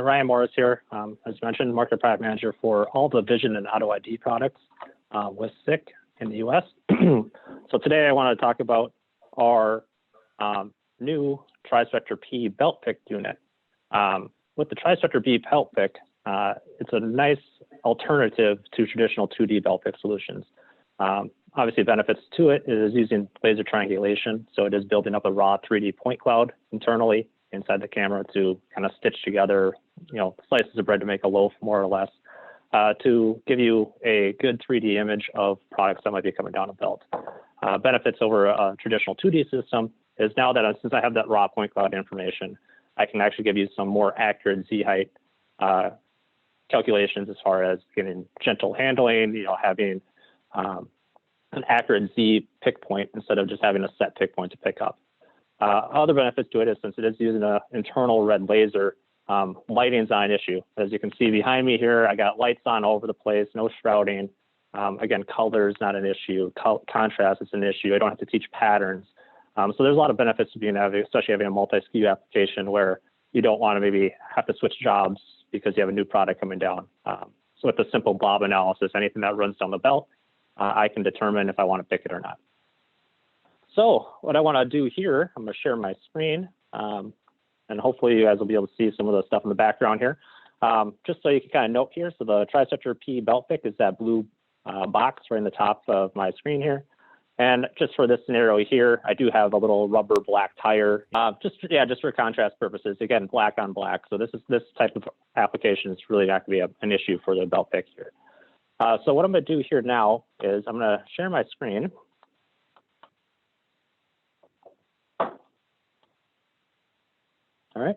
Ryan Morris here, as mentioned, Market Product Manager for all the Vision and Auto ID products with SICK in the US. So today I want to talk about our new Trispector P belt pick unit. With the Trispector P belt pick, it's a nice alternative to traditional 2D belt pick solutions. Obviously, benefits to it is using laser triangulation, so it is building up a raw 3D point cloud internally inside the camera to kind of stitch together, slices of bread to make a loaf, more or less, to give you a good 3D image of products that might be coming down a belt. Benefits over a traditional 2D system is now that since I have that raw point cloud information, I can actually give you some more accurate Z height calculations as far as getting gentle handling, having an accurate Z pick point instead of just having a set pick point to pick up. Other benefits to it is since it is using an internal red laser, lighting's not an issue. As you can see behind me here, I got lights on all over the place, no shrouding. Again, color is not an issue. Contrast is an issue. I don't have to teach patterns. So there's a lot of benefits to being, especially having a multi-SKU application where you don't want to maybe have to switch jobs because you have a new product coming down. So with the simple blob analysis, anything that runs down the belt, I can determine if I want to pick it or not. So what I want to do here, I'm going to share my screen, and hopefully you guys will be able to see some of the stuff in the background here. Just so you can kind of note here, so the Trispector P belt pick is that blue box right in the top of my screen here. And just for this scenario here, I do have a little rubber black tire, just for contrast purposes. Again, black on black. So this type of application is really not going to be an issue for the belt pick here. So what I'm going to do here now is I'm going to share my screen. All right,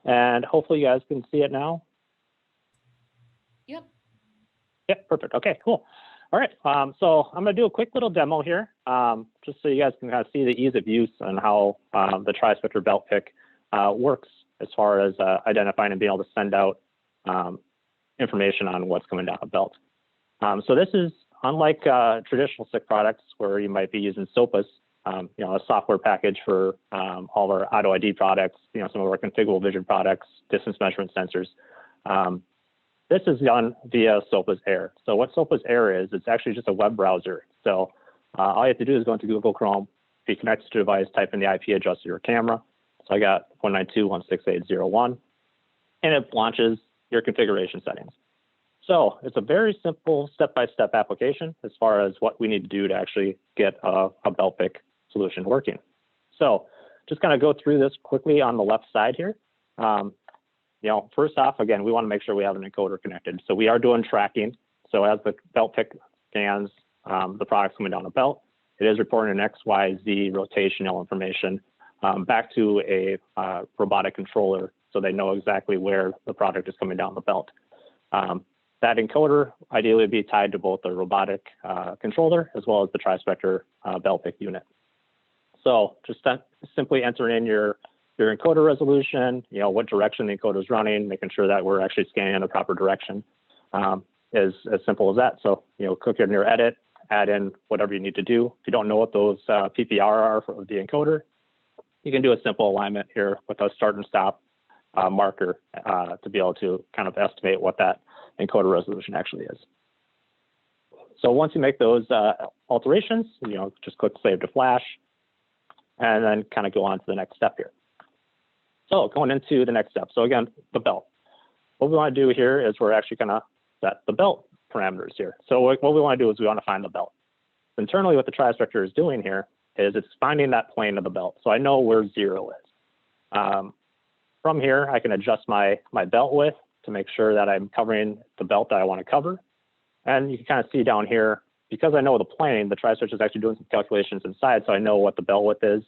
and hopefully you guys can see it now. Yep. Yep, perfect. Okay, cool. All right, so I'm going to do a quick little demo here, just so you guys can kind of see the ease of use and how the Trispector belt pick works as far as identifying and being able to send out information on what's coming down a belt. So this is unlike traditional SICK products where you might be using SOPAS, a software package for all of our Auto ID products, some of our configurable vision products, distance measurement sensors. This is done via SOPAS Air. So what SOPAS Air is, it's actually just a web browser. So all you have to do is go into Google Chrome, be connected to a device, type in the IP address of your camera. So I got 192.168.0.1, and it launches your configuration settings. So it's a very simple step-by-step application as far as what we need to do to actually get a belt pick solution working. So just kind of go through this quickly on the left side here. First off, again, we want to make sure we have an encoder connected. So we are doing tracking. So as the belt pick scans the products coming down the belt, it is reporting an X, Y, Z rotational information back to a robotic controller so they know exactly where the product is coming down the belt. That encoder ideally would be tied to both the robotic controller as well as the Trispector belt pick unit. So just simply enter in your encoder resolution, what direction the encoder is running, making sure that we're actually scanning in the proper direction. Is as simple as that. So, click in your edit, add in whatever you need to do. If you don't know what those PPR are for the encoder, you can do a simple alignment here with a start and stop marker to be able to kind of estimate what that encoder resolution actually is. So once you make those alterations, just click Save to Flash, and then kind of go on to the next step here. So going into the next step. So again, the belt. What we want to do here is we're actually going to set the belt parameters here. So what we want to do is we want to find the belt. Internally, what the Trispector is doing here is it's finding that plane of the belt. So I know where 0 is. From here, I can adjust my belt width to make sure that I'm covering the belt that I want to cover. And you can kind of see down here, because I know the plane, the Trispector is actually doing some calculations inside, so I know what the belt width is,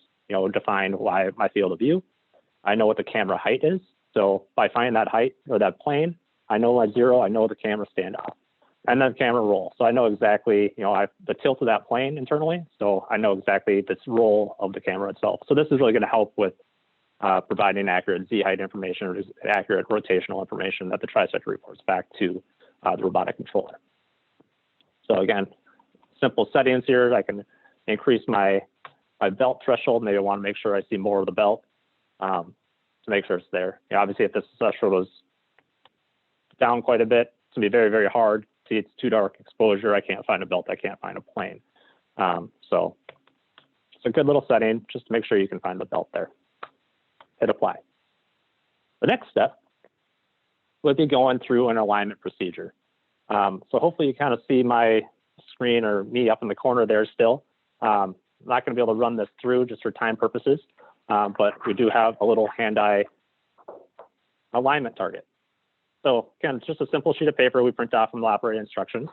defined by my field of view. I know what the camera height is. So by finding that height or that plane, I know my 0, I know the camera standoff. And then camera roll. So I know exactly, the tilt of that plane internally. So I know exactly this roll of the camera itself. So this is really going to help with providing accurate Z height information or accurate rotational information that the Trispector reports back to the robotic controller. So again, simple settings here. I can increase my belt threshold. Maybe I want to make sure I see more of the belt to make sure it's there. Obviously, if this threshold was down quite a bit, it's gonna be very, very hard. See, it's too dark exposure. I can't find a belt. I can't find a plane. So it's a good little setting just to make sure you can find the belt there. Hit apply. The next step would be going through an alignment procedure. So hopefully you kind of see my screen or me up in the corner there still. I'm not going to be able to run this through just for time purposes, but we do have a little hand-eye alignment target. So again, it's just a simple sheet of paper we print off from the operating instructions.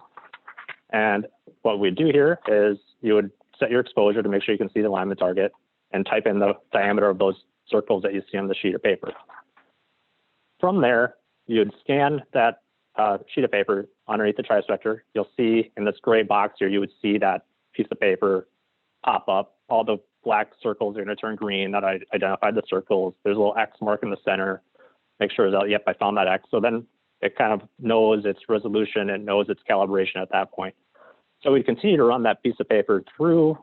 And what we do here is you would set your exposure to make sure you can see the alignment target and type in the diameter of those circles that you see on the sheet of paper. From there, you'd scan that sheet of paper underneath the Trispector. You'll see in this gray box here, you would see that piece of paper pop up. All the black circles are going to turn green. That I identified the circles. There's a little X mark in the center. Make sure that, yep, I found that X. So then it kind of knows its resolution and knows its calibration at that point. So we continue to run that piece of paper through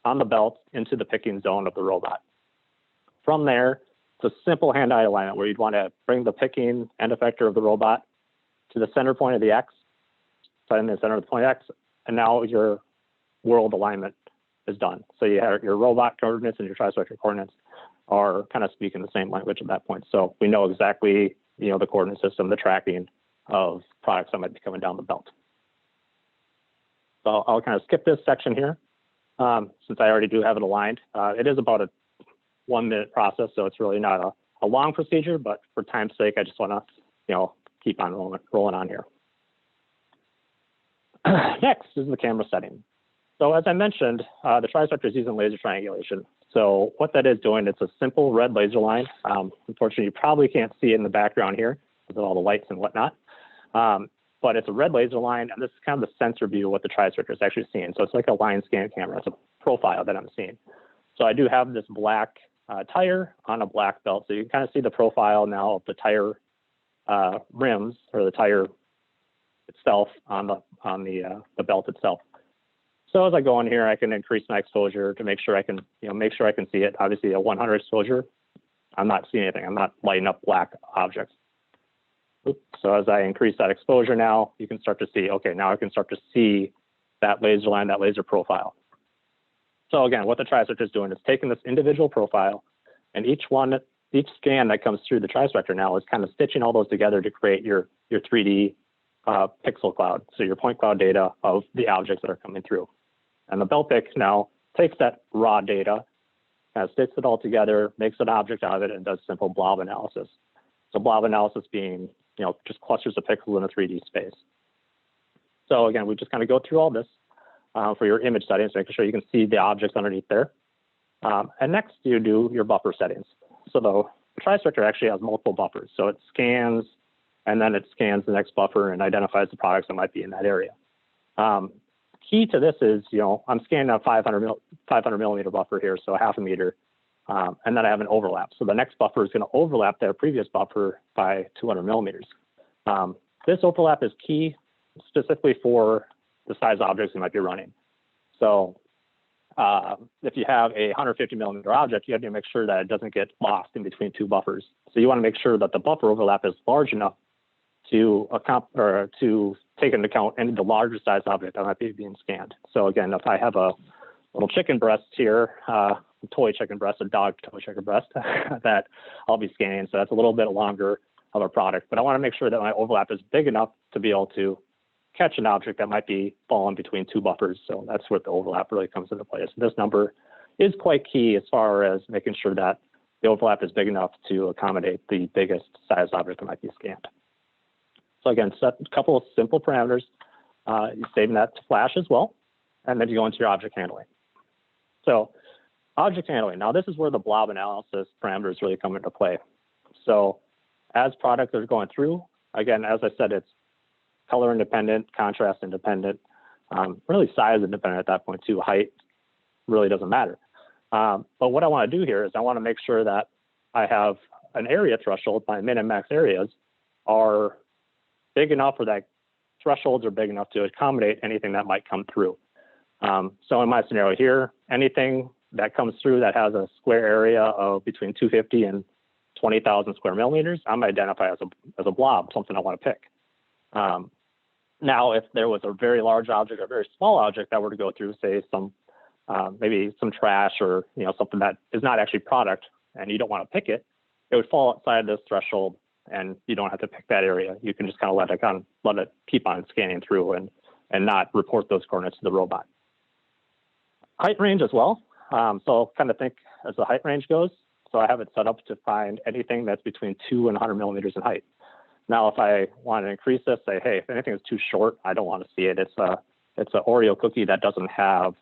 on the belt into the picking zone of the robot. From there, it's a simple hand-eye alignment where you'd want to bring the picking end effector of the robot to the center point of the X, so in the center of the point X, and now your world alignment is done. So you have your robot coordinates and your Trispector coordinates are kind of speaking the same language at that point. So we know exactly, the coordinate system, the tracking of products that might be coming down the belt. So I'll kind of skip this section here since I already do have it aligned. It is about a 1-minute process, so it's really not a long procedure, but for time's sake, I just want to, keep on rolling on here. Next is the camera setting. So as I mentioned, the Trispector is using laser triangulation. So what that is doing, it's a simple red laser line. Unfortunately, you probably can't see it in the background here with all the lights and whatnot. But it's a red laser line, and this is kind of the sensor view of what the Trispector is actually seeing. So it's like a line scan camera. It's a profile that I'm seeing. So I do have this black tire on a black belt. So you can kind of see the profile now of the tire rims or the tire itself on the belt itself. So as I go in here, I can increase my exposure to make sure I can, see it. Obviously, a 100 exposure, I'm not seeing anything. I'm not lighting up black objects. Oops. So as I increase that exposure now, you can start to see, okay, now I can start to see that laser line, that laser profile. So again, what the Trispector is doing is taking this individual profile, and each scan that comes through the Trispector now is kind of stitching all those together to create your 3D pixel cloud. So your point cloud data of the objects that are coming through. And the belt pick now takes that raw data, kind of stitches it all together, makes an object out of it, and does simple blob analysis. So blob analysis being, just clusters of pixels in a 3D space. So again, we just kind of go through all this for your image settings, making sure you can see the objects underneath there. And next, you do your buffer settings. So the Trispector actually has multiple buffers. So it scans, and then it scans the next buffer and identifies the products that might be in that area. Key to this is, I'm scanning a 500 millimeter buffer here, so 0.5 meter, and then I have an overlap. So the next buffer is going to overlap their previous buffer by 200 millimeters. This overlap is key specifically for the size objects you might be running. So if you have a 150 millimeter object, you have to make sure that it doesn't get lost in between two buffers. So you want to make sure that the buffer overlap is large enough to take into account any of the larger size object that might be being scanned. So again, if I have a little chicken breast here, a toy chicken breast, a dog toy chicken breast that I'll be scanning, so that's a little bit longer of a product, but I want to make sure that my overlap is big enough to be able to catch an object that might be falling between two buffers. So that's where the overlap really comes into play. So this number is quite key as far as making sure that the overlap is big enough to accommodate the biggest size object that might be scanned. So again, set a couple of simple parameters. You're saving that to Flash as well, and then you go into your object handling. So object handling. Now this is where the blob analysis parameters really come into play. So as products are going through, again, as I said, it's color independent, contrast independent, really size independent at that point too. Height really doesn't matter. But what I want to do here is I want to make sure that I have an area threshold. My min and max areas are big enough, or that thresholds are big enough to accommodate anything that might come through. So in my scenario here, anything that comes through that has a square area of between 250 and 20,000 square millimeters, I'm going to identify as a blob, something I want to pick. Now, if there was a very large object or a very small object that were to go through, say, some maybe some trash or something that is not actually product, and you don't want to pick it, it would fall outside this threshold, and you don't have to pick that area. You can just kind of let it keep on scanning through and not report those coordinates to the robot. Height range as well. So kind of think as the height range goes. So I have it set up to find anything that's between 2 and 100 millimeters in height. Now, if I want to increase this, say, hey, if anything is too short, I don't want to see it. It's an Oreo cookie that doesn't have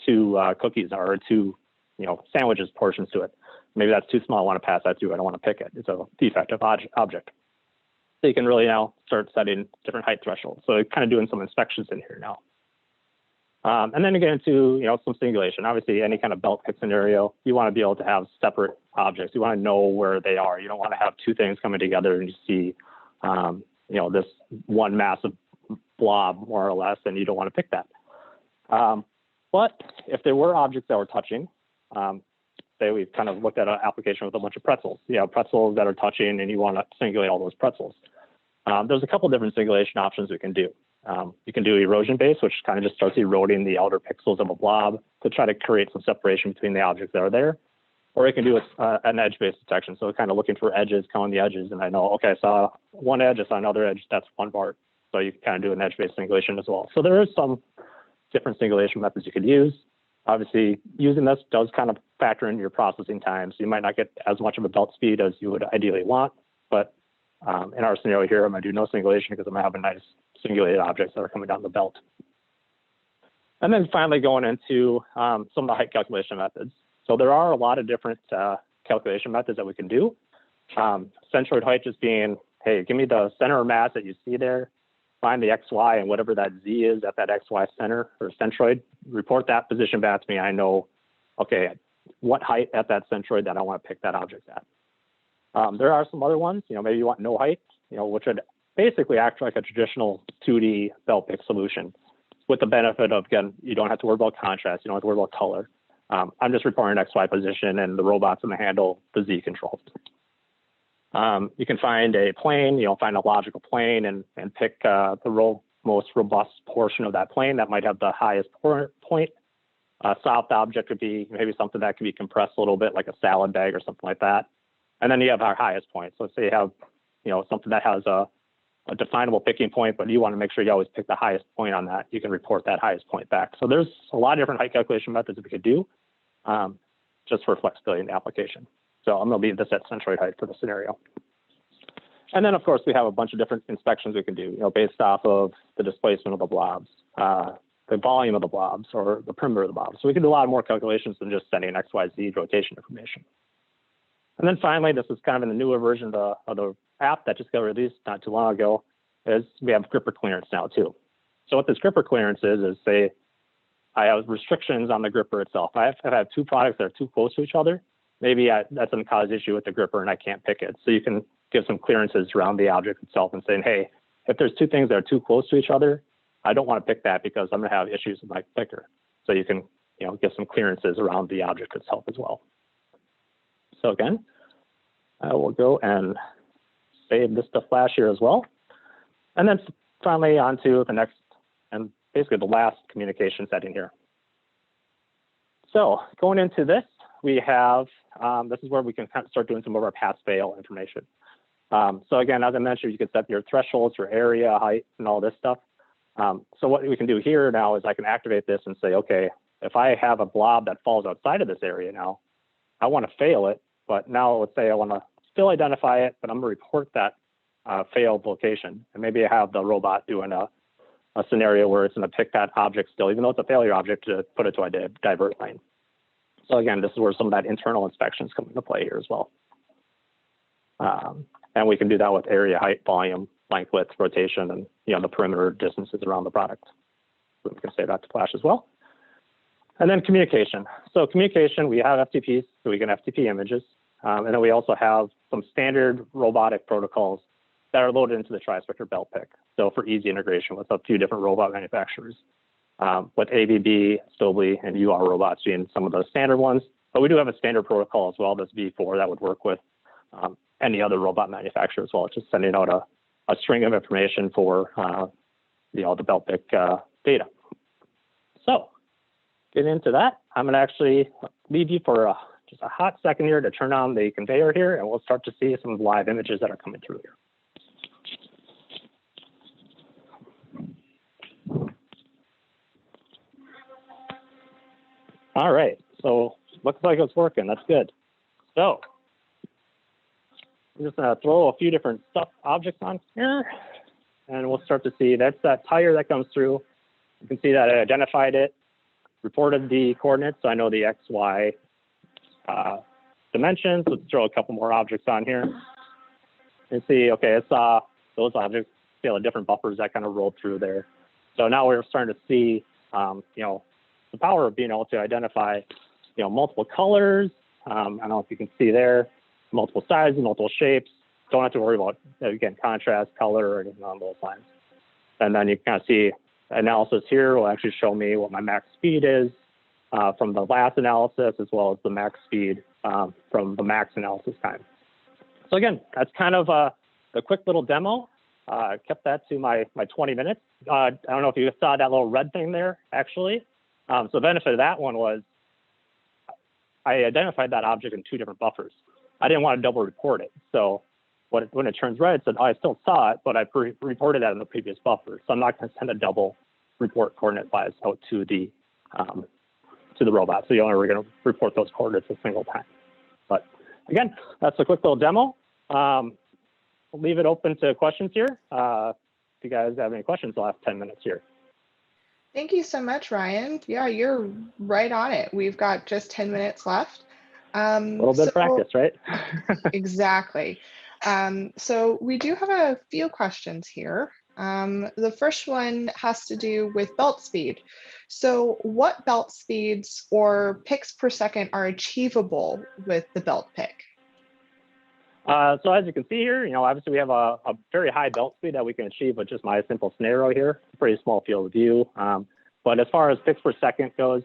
two cookies or two sandwiches portions to it. Maybe that's too small. I want to pass that through. I don't want to pick it. It's a defective object. So you can really now start setting different height thresholds. So kind of doing some inspections in here now. And then you get into some singulation. Obviously, any kind of belt pick scenario, you want to be able to have separate objects. You want to know where they are. You don't want to have two things coming together and you see this one massive blob more or less, and you don't want to pick that. But if there were objects that were touching, say we've kind of looked at an application with a bunch of pretzels. You have pretzels that are touching, and you want to singulate all those pretzels. There's a couple different singulation options we can do. You can do erosion based, which kind of just starts eroding the outer pixels of a blob to try to create some separation between the objects that are there. Or you can do an edge-based detection. So kind of looking for edges, counting the edges, and I know, okay, I saw one edge, I saw another edge, that's one part. So you can kind of do an edge-based singulation as well. So there is some different singulation methods you could use. Obviously, using this does kind of factor into your processing time. So you might not get as much of a belt speed as you would ideally want. But in our scenario here, I'm going to do no singulation because I'm going to have a nice singulated objects that are coming down the belt. And then finally going into some of the height calculation methods. So there are a lot of different calculation methods that we can do. Centroid height just being, hey, give me the center of mass that you see there, find the XY and whatever that Z is at that XY center or centroid, report that position back to me. I know, okay, what height at that centroid that I want to pick that object at. There are some other ones, maybe you want no height, which would basically act like a traditional 2D belt pick solution with the benefit of, again, you don't have to worry about contrast, you don't have to worry about color. I'm just reporting XY position and the robot's going to handle the Z controls. You can find a plane, find a logical plane and pick the most robust portion of that plane that might have the highest point. A soft object would be maybe something that can be compressed a little bit, like a salad bag or something like that. And then you have our highest point. So let's say you have, something that has a definable picking point, but you want to make sure you always pick the highest point on that. You can report that highest point back. So there's a lot of different height calculation methods that we could do just for flexibility in the application. So I'm going to leave this at centroid height for the scenario. And then, of course, we have a bunch of different inspections we can do, based off of the displacement of the blobs, the volume of the blobs, or the perimeter of the blobs. So we can do a lot more calculations than just sending XYZ rotation information. And then finally, this is kind of in the newer version of the app that just got released not too long ago, is we have gripper clearance now too. So what this gripper clearance is say I have restrictions on the gripper itself. If I have two products that are too close to each other, maybe that's going to cause issue with the gripper and I can't pick it. So you can give some clearances around the object itself and saying, hey, if there's two things that are too close to each other, I don't want to pick that because I'm going to have issues with my picker. So you can, give some clearances around the object itself as well. So again, I will go and save this to Flash here as well. And then finally on to the next and basically the last communication setting here. So going into this, we have, this is where we can kind of start doing some of our pass-fail information. So again, as I mentioned, you can set your thresholds for area, height, and all this stuff. So what we can do here now is I can activate this and say, okay, if I have a blob that falls outside of this area now, I want to fail it, but now let's say I want to still identify it, but I'm going to report that failed location. And maybe I have the robot doing a scenario where it's going to pick that object still, even though it's a failure object, to put it to a divert lane. So again, this is where some of that internal inspections come into play here as well. And we can do that with area, height, volume, length, width, rotation, and the perimeter distances around the product. So we can save that to Flash as well. And then communication. So communication, we have FTPs, so we can FTP images. And then we also have some standard robotic protocols that are loaded into the Trispector belt pick. So for easy integration with a few different robot manufacturers, with ABB, Stobly, and UR robots being some of the standard ones. But we do have a standard protocol as well, that's V4, that would work with any other robot manufacturer as well. It's just sending out a string of information for the belt pick data. So getting into that, I'm going to actually leave you for just a hot second here to turn on the conveyor here, and we'll start to see some live images that are coming through here. All right, so looks like it's working. That's good. So I'm just going to throw a few different objects on here, and we'll start to see that's that tire that comes through. You can see that I identified it, reported the coordinates, so I know the X, Y dimensions. Let's throw a couple more objects on here and see, okay, it's those objects, see all the different buffers that kind of rolled through there. So now we're starting to see, the power of being able to identify, multiple colors. I don't know if you can see there, multiple sizes, multiple shapes. Don't have to worry about, again, contrast, color, or anything along those lines. And then you can kind of see analysis here will actually show me what my max speed is from the last analysis, as well as the max speed from the max analysis time. So again, that's kind of the quick little demo. I kept that to my 20 minutes. I don't know if you saw that little red thing there, actually. So the benefit of that one was I identified that object in two different buffers. I didn't want to double report it. So when it turns red, it said, oh, I still saw it, but I reported that in the previous buffer. So I'm not going to send a double report coordinate files out to the robot. So you're only going to report those coordinates a single time. But again, that's a quick little demo. We'll leave it open to questions here. If you guys have any questions, the last 10 minutes here. Thank you so much, Ryan. Yeah, you're right on it. We've got just 10 minutes left. A little bit of practice, right? Exactly. So we do have a few questions here. The first one has to do with belt speed. So what belt speeds or picks per second are achievable with the belt pick? So as you can see here, obviously we have a very high belt speed that we can achieve with just my simple scenario here. It's a pretty small field of view. But as far as picks per second goes,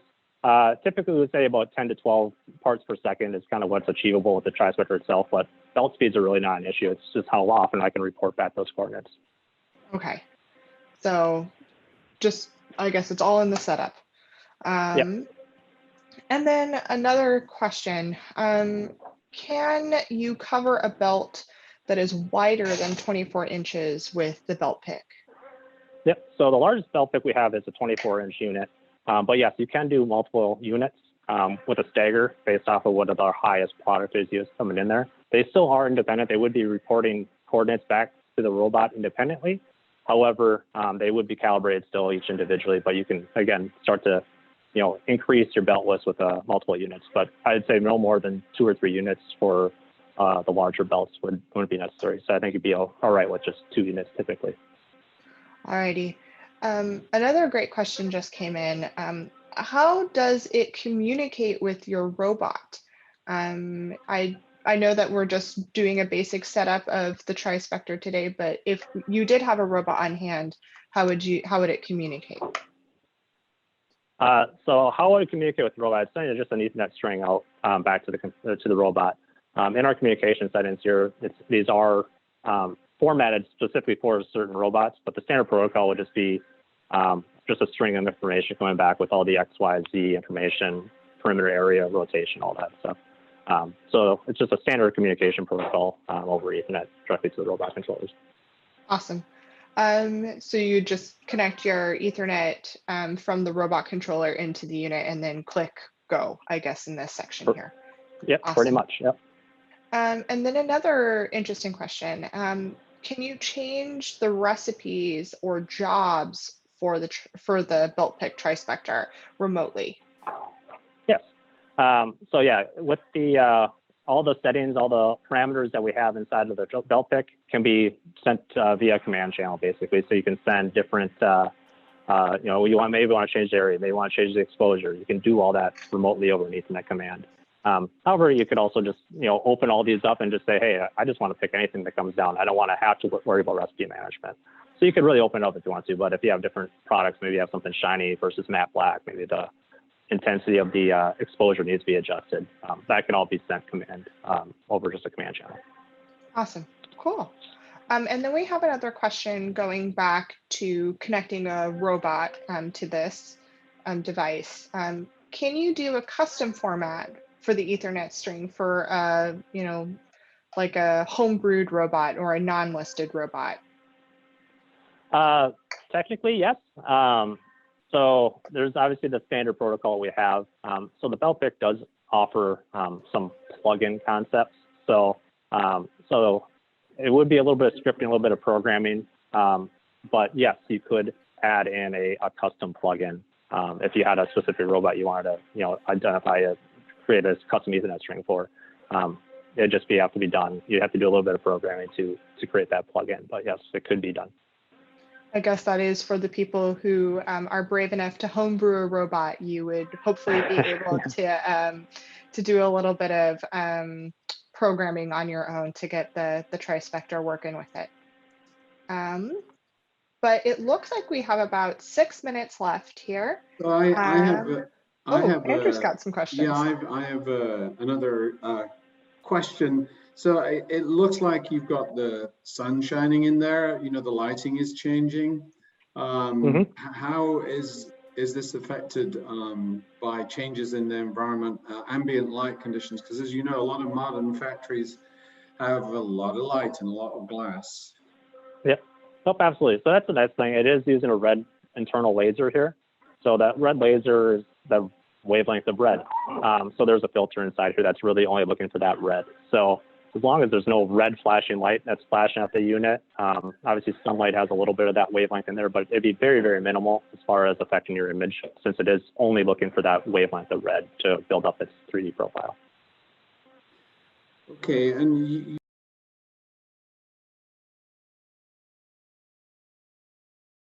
typically we would say about 10 to 12 parts per second is kind of what's achievable with the Trispector itself. But belt speeds are really not an issue. It's just how often I can report back those coordinates. Okay. So just, I guess it's all in the setup. Yep. And then another question. Can you cover a belt that is wider than 24 inches with the belt pick? Yep. So the largest belt pick we have is a 24-inch unit. But yes, you can do multiple units with a stagger based off of what our highest product is used coming in there. They still are independent. They would be reporting coordinates back to the robot independently. However, they would be calibrated still each individually, but you can, again, start to increase your belt list with multiple units. But I'd say no more than 2 or 3 units for the larger belts wouldn't be necessary. So I think you'd be all right with just 2 units typically. Alrighty. Another great question just came in. How does it communicate with your robot? I know that we're just doing a basic setup of the Trispector today, but if you did have a robot on hand, how would it communicate? So how would it communicate with the robot? It's sending just an Ethernet string out back to the robot. In our communication settings here, these are formatted specifically for certain robots, but the standard protocol would just be just a string of information coming back with all the X, Y, Z information, perimeter area, rotation, all that stuff. So it's just a standard communication protocol over Ethernet directly to the robot controllers. Awesome. So you just connect your Ethernet from the robot controller into the unit and then click go, I guess, in this section here. Yep, awesome. Pretty much, yep. And then another interesting question. Can you change the recipes or jobs for the belt pick Trispector remotely? Yes. So yeah, with the all the settings, all the parameters that we have inside of the belt pick can be sent via command channel, basically. So you can send different, maybe want to change the area, maybe want to change the exposure. You can do all that remotely over an Ethernet command. However, you could also just, open all these up and just say, hey, I just want to pick anything that comes down. I don't want to have to worry about recipe management. So you could really open it up if you want to, but if you have different products, maybe you have something shiny versus matte black, maybe the intensity of the exposure needs to be adjusted. That can all be sent over just a command channel. Awesome, cool. And then we have another question going back to connecting a robot to this device. Can you do a custom format for the Ethernet string for, like a homebrewed robot or a non-listed robot? Technically, yes. So there's obviously the standard protocol we have. So the belt pick does offer some plugin concepts. So it would be a little bit of scripting, a little bit of programming. But yes, you could add in a custom plugin if you had a specific robot you wanted to, identify create a custom Ethernet string for. It'd just have to be done. You have to do a little bit of programming to create that plugin. But yes, it could be done. I guess that is for the people who are brave enough to homebrew a robot. You would hopefully be able to do a little bit of programming on your own to get the Trispector working with it. But it looks like we have about 6 minutes left here. So Andrew's got some questions. Yeah, I have another question. So it looks like you've got the sun shining in there. The lighting is changing. How is this affected by changes in the environment, ambient light conditions? Because as you know, a lot of modern factories have a lot of light and a lot of glass. Yep. Nope, absolutely. So that's the nice thing. It is using a red internal laser here. So that red laser is the wavelength of red. So there's a filter inside here that's really only looking for that red. So as long as there's no red flashing light that's flashing at the unit, obviously sunlight has a little bit of that wavelength in there, but it'd be very, very minimal as far as affecting your image, since it is only looking for that wavelength of red to build up its 3D profile. Okay, and